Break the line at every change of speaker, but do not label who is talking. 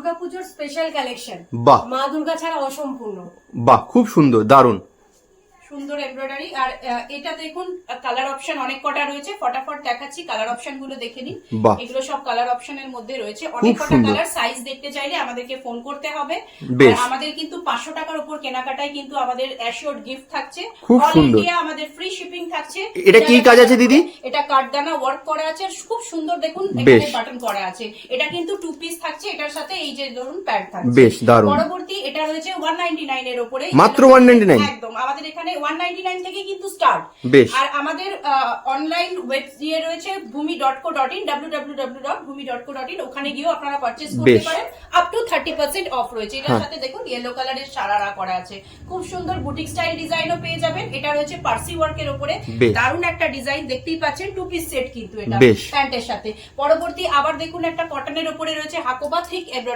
দুর্গাপুজোর special collection.
বাহ,
মা দুর্গা ছাড়া অসম্পূর্ণ।
বাহ, খুব সুন্দর, দারুণ।
সুন্দর এমব্রয়ডারি। আর এটা দেখুন কালার অপশন অনেক কটা রয়েছে, ফটাফট দেখাচ্ছি কালার অপশন গুলো দেখে নিন।
বাহ,
এগুলো সব কালার অপশনের মধ্যে রয়েছে, অনেক কটা কালার। সাইজ দেখতে চাইলে আমাদেরকে ফোন করতে হবে। আর আমাদের কিন্তু 500 টাকার উপর কেনাকাটায় কিন্তু আমাদের অ্যাশিওরড গিফট থাকছে।
খুব
অল
সুন্দর।
ইন্ডিয়া আমাদের ফ্রি শিপিং থাকছে।
এটা কি কাজ আছে দিদি?
এটা কাঠদানা ওয়ার্ক করা আছে, খুব সুন্দর। দেখুন এখানে বাটন করা আছে। এটা কিন্তু 2 পিস থাকছে, এটার সাথে এই যে ধরুন প্যান্ট থাকছে।
বেশ দারুণ।
পরবর্তী এটা রয়েছে 199 এর উপরে,
মাত্র 199।
একদম আমাদের এখানে 199 থেকে কিন্তু স্টার্ট। আর আমাদের অনলাইন ওয়েব দিয়ে রয়েছে bhumi.co.in, www.bhumi.co.in। ওখানে গিয়েও আপনারা পারচেজ করতে পারেন। আপ টু 30% অফ রয়েছে। এটার সাথে দেখুন ইয়েলো কালারের সারারা করা আছে, খুব সুন্দর বুটিক স্টাইল ডিজাইনও পেয়ে যাবেন। এটা রয়েছে পার্সি ওয়ার্কের উপরে, দারুণ একটা ডিজাইন দেখতেই পাচ্ছেন। 2 পিস সেট কিন্তু এটা প্যান্টের সাথে। পরবর্তী আবার দেখুন একটা কটনের উপরে রয়েছে হাকোবা থিক